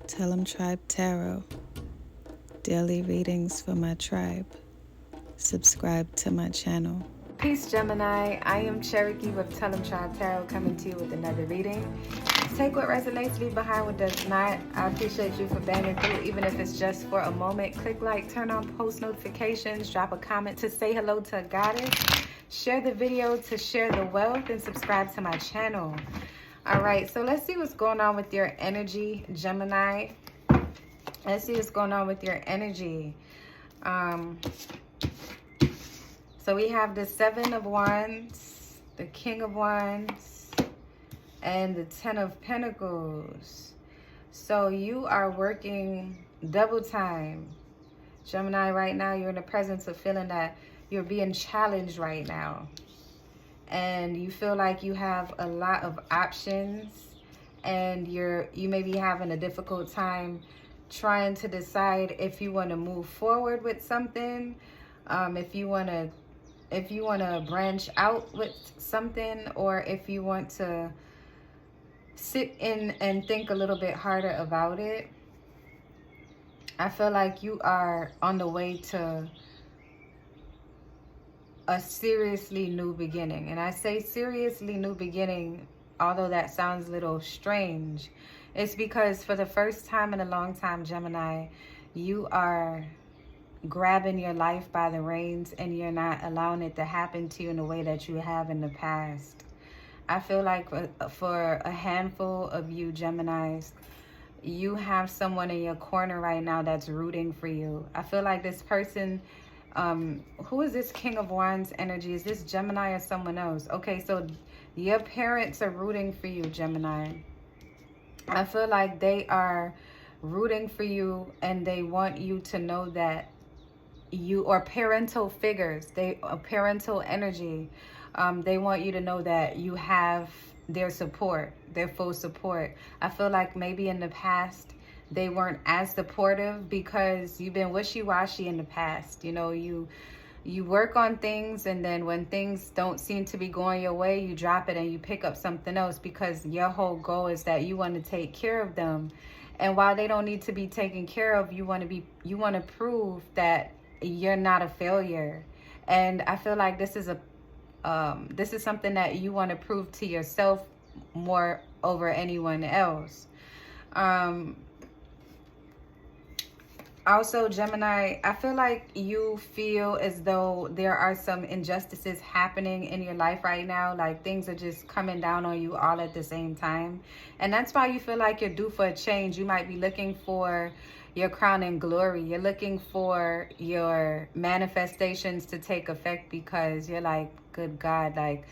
Tell 'em Tribe Tarot. Daily readings for my tribe. Subscribe to my channel. Peace, Gemini. I am Cherokee with Tell 'em Tribe Tarot, coming to you with another reading. Take what resonates, leave behind what does not. I appreciate you for banding through, even if it's just for a moment. Click like, turn on post notifications, drop a comment to say hello to a goddess, share the video to share the wealth, and subscribe to my channel. All right, so let's see what's going on with your energy, Gemini. Let's see what's going on with your energy. So we have the Seven of Wands, the King of Wands, and the Ten of Pentacles. So you are working double time. Gemini, right now you're in the presence of feeling that you're being challenged right now. And you feel like you have a lot of options, and you may be having a difficult time trying to decide if you want to move forward with something, if you want to branch out with something, or if you want to sit in and think a little bit harder about it. I feel like you are on the way to a seriously new beginning. And I say seriously new beginning, although that sounds a little strange. It's because for the first time in a long time, Gemini, you are grabbing your life by the reins and you're not allowing it to happen to you in the way that you have in the past. I feel like for a handful of you Geminis, you have someone in your corner right now that's rooting for you. I feel like this person, who is this King of Wands energy? Is this Gemini or someone else? Okay, so your parents are rooting for you, Gemini. I feel like they are rooting for you and they want you to know that you are parental figures. They are parental energy. They want you to know that you have their support, their full support. I feel like maybe in the past they weren't as supportive because you've been wishy-washy in the past. You know, you work on things, and then when things don't seem to be going your way, you drop it and you pick up something else because your whole goal is that you want to take care of them. And while they don't need to be taken care of, you want to prove that you're not a failure. And I feel like this is something that you want to prove to yourself more over anyone else. Also, Gemini, I feel like you feel as though there are some injustices happening in your life right now. Like things are just coming down on you all at the same time. And that's why you feel like you're due for a change. You might be looking for your crown and glory. You're looking for your manifestations to take effect because you're like, good God, like,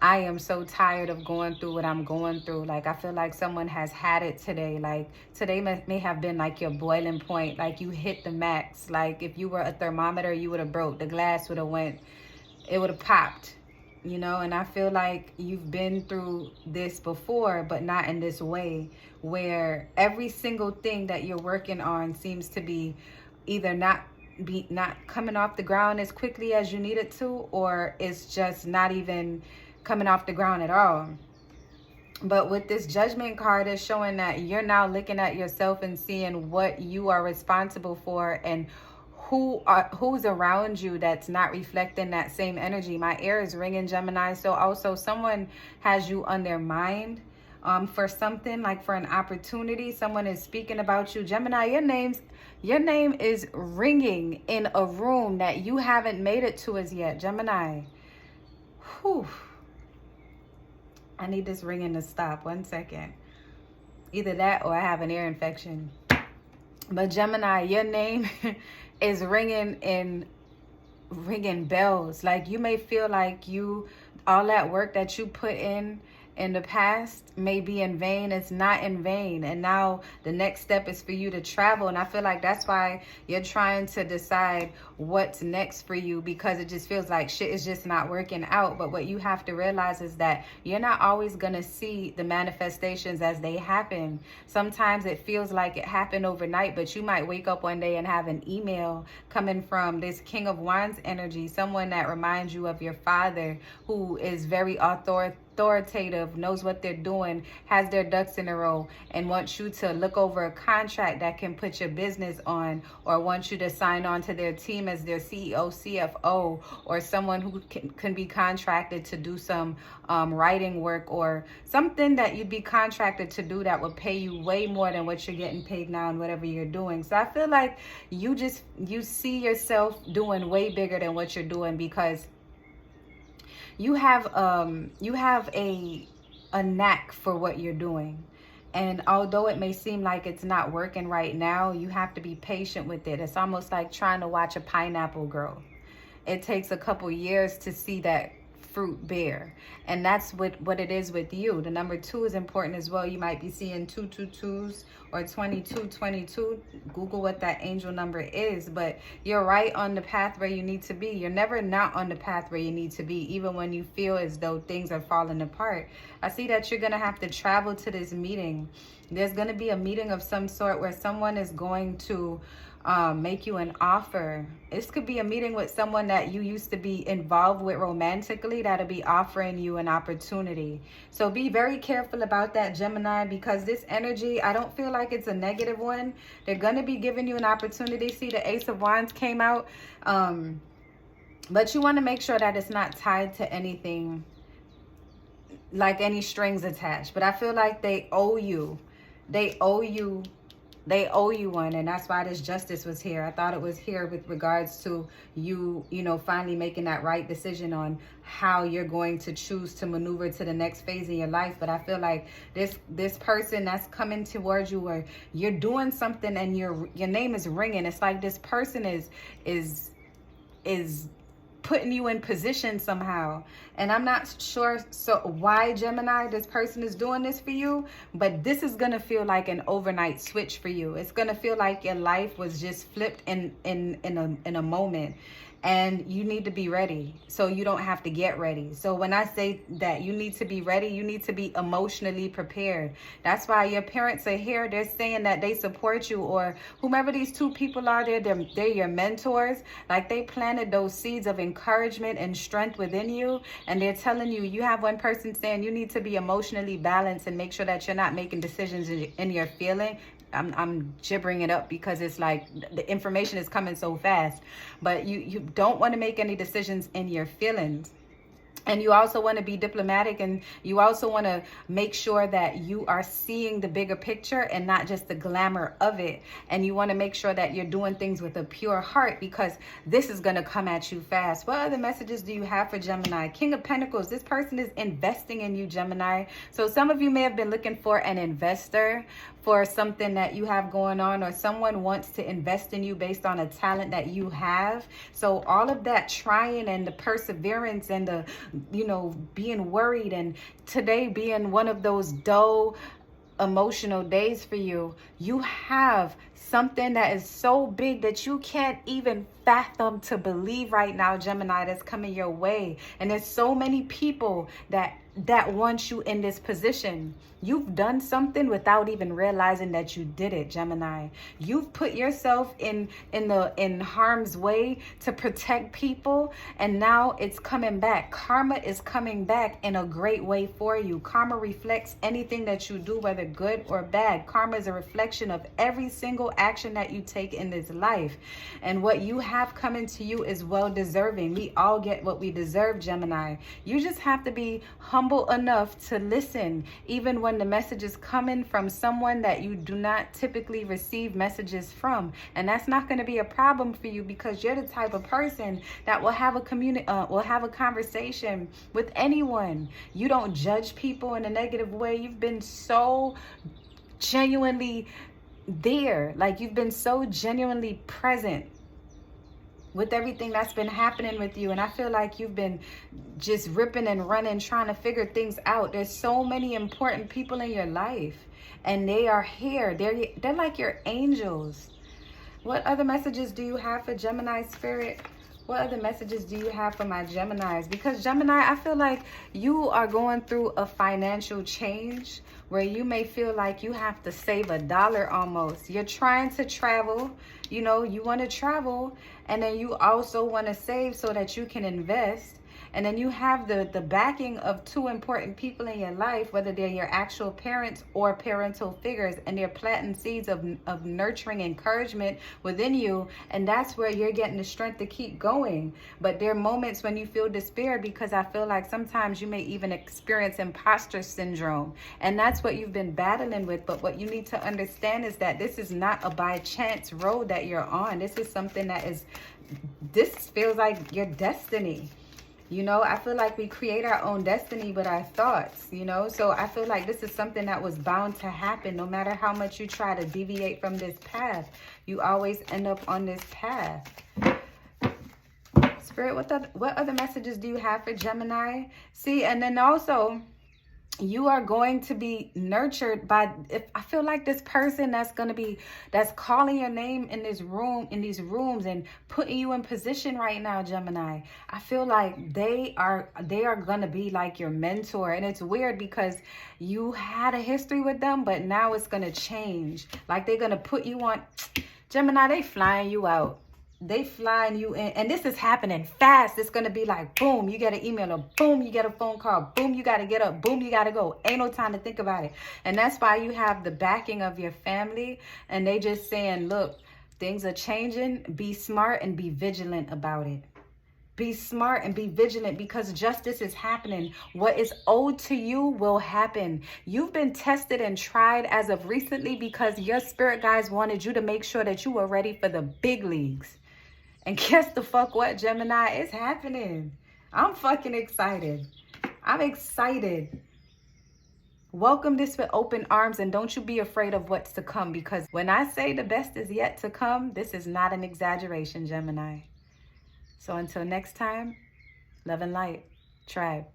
I am so tired of going through what I'm going through. Like, I feel like someone has had it today. Like, today may have been like your boiling point. Like, you hit the max. Like, if you were a thermometer, you would have broke. The glass would have it would have popped, you know? And I feel like you've been through this before, but not in this way, where every single thing that you're working on seems to be either not coming off the ground as quickly as you need it to, or it's just not even coming off the ground at all. But with this Judgment card, is showing that you're now looking at yourself and seeing what you are responsible for and who's around you that's not reflecting that same energy. My ear is ringing, Gemini. So also someone has you on their mind for something, like for an opportunity. Someone is speaking about you. Gemini, your name is ringing in a room that you haven't made it to as yet, Gemini. Whew. I need this ringing to stop. 1 second. Either that or I have an ear infection. But Gemini, your name is ringing bells. Like, you may feel like all that work that you put in the past may be in vain. It's not in vain. And now the next step is for you to travel. And I feel like that's why you're trying to decide what's next for you, because it just feels like shit is just not working out. But what you have to realize is that you're not always going to see the manifestations as they happen. Sometimes it feels like it happened overnight, but you might wake up one day and have an email coming from this King of Wands energy, someone that reminds you of your father, who is very authoritative, knows what they're doing, has their ducks in a row, and wants you to look over a contract that can put your business on, or wants you to sign on to their team as their CEO, CFO, or someone who can be contracted to do some writing work, or something that you'd be contracted to do that would pay you way more than what you're getting paid now and whatever you're doing. So I feel like you see yourself doing way bigger than what you're doing, because you have a knack for what you're doing. And although it may seem like it's not working right now, you have to be patient with it. It's almost like trying to watch a pineapple grow. It takes a couple years to see that fruit bear. And that's what it is with you. The number 2 is important as well. You might be seeing 222s or 2222. Google what that angel number is. But you're right on the path where you need to be. You're never not on the path where you need to be, even when you feel as though things are falling apart. I see that you're going to have to travel to this meeting. There's going to be a meeting of some sort where someone is going to make you an offer. This could be a meeting with someone that you used to be involved with romantically that'll be offering you an opportunity. So be very careful about that, Gemini, because this energy, I don't feel like it's a negative one. They're going to be giving you an opportunity. See, the Ace of Wands came out. But you want to make sure that it's not tied to anything, like any strings attached. But I feel like they owe you. They owe you one, and that's why this justice was here. I thought it was here with regards to you finally making that right decision on how you're going to choose to maneuver to the next phase in your life. But I feel like this person that's coming towards you, or you're doing something and your name is ringing. It's like this person is putting you in position somehow. And I'm not sure why, Gemini, this person is doing this for you, but this is going to feel like an overnight switch for you. It's going to feel like your life was just flipped in a moment. And you need to be ready, so you don't have to get ready. So when I say that you need to be ready, you need to be emotionally prepared. That's why your parents are here. They're saying that they support you, or whomever these 2 people are, they're your mentors. Like, they planted those seeds of encouragement and strength within you. And they're telling you, you have one person saying you need to be emotionally balanced and make sure that you're not making decisions in your feeling. I'm gibbering it up because it's like the information is coming so fast. But you don't want to make any decisions in your feelings. And you also want to be diplomatic, and you also want to make sure that you are seeing the bigger picture and not just the glamour of it. And you want to make sure that you're doing things with a pure heart, because this is going to come at you fast. What other messages do you have for Gemini? King of Pentacles. This person is investing in you, Gemini. So some of you may have been looking for an investor for something that you have going on, or someone wants to invest in you based on a talent that you have. So all of that trying and the perseverance and the being worried, and today being one of those dull emotional days for you, you have something that is so big that you can't even fathom to believe right now, Gemini, that's coming your way. And there's so many people that want you in this position. You've done something without even realizing that you did it, Gemini. You've put yourself in harm's way to protect people, and now it's coming back. Karma is coming back in a great way for you. Karma reflects anything that you do, whether good or bad. Karma is a reflection of every single action that you take in this life. And what you have coming to you is well deserving. We all get what we deserve, Gemini. You just have to be humble enough to listen, even when the message is coming from someone that you do not typically receive messages from. And that's not going to be a problem for you, because you're the type of person that will have a conversation with anyone. You don't judge people in a negative way. You've been so genuinely there, like you've been so genuinely present with everything that's been happening with you. And I feel like you've been just ripping and running, trying to figure things out. There's so many important people in your life, and they are here. They're like your angels. What other messages do you have for Gemini Spirit? What other messages do you have for my Geminis? Because Gemini, I feel like you are going through a financial change where you may feel like you have to save $1 almost. You're trying to travel, you want to travel, and then you also want to save so that you can invest. And then you have the backing of two important people in your life, whether they're your actual parents or parental figures, and they're planting seeds of nurturing encouragement within you. And that's where you're getting the strength to keep going. But there are moments when you feel despair, because I feel like sometimes you may even experience imposter syndrome. And that's what you've been battling with. But what you need to understand is that this is not a by chance road that you're on. This is something that is, this feels like your destiny. You know, I feel like we create our own destiny with our thoughts, you know. So I feel like this is something that was bound to happen. No matter how much you try to deviate from this path, you always end up on this path. Spirit, what other messages do you have for Gemini? See, and then also, you are going to be nurtured by, if I feel like this person that's calling your name in this room, in these rooms, and putting you in position right now, Gemini. I feel like they are going to be like your mentor. And it's weird because you had a history with them, but now it's going to change. Like they're going to put you on, Gemini, they flying you out. They flying you in, and this is happening fast. It's gonna be like boom, you get an email, or boom, you get a phone call, boom, you gotta get up, boom, you gotta go. Ain't no time to think about it. And that's why you have the backing of your family, and they just saying, look, things are changing. Be smart and be vigilant about it. Be smart and be vigilant, because justice is happening. What is owed to you will happen. You've been tested and tried as of recently because your spirit guides wanted you to make sure that you were ready for the big leagues. And guess the fuck what, Gemini? It's happening. I'm fucking excited. I'm excited. Welcome this with open arms, and don't you be afraid of what's to come, because when I say the best is yet to come, this is not an exaggeration, Gemini. So until next time, love and light, tribe.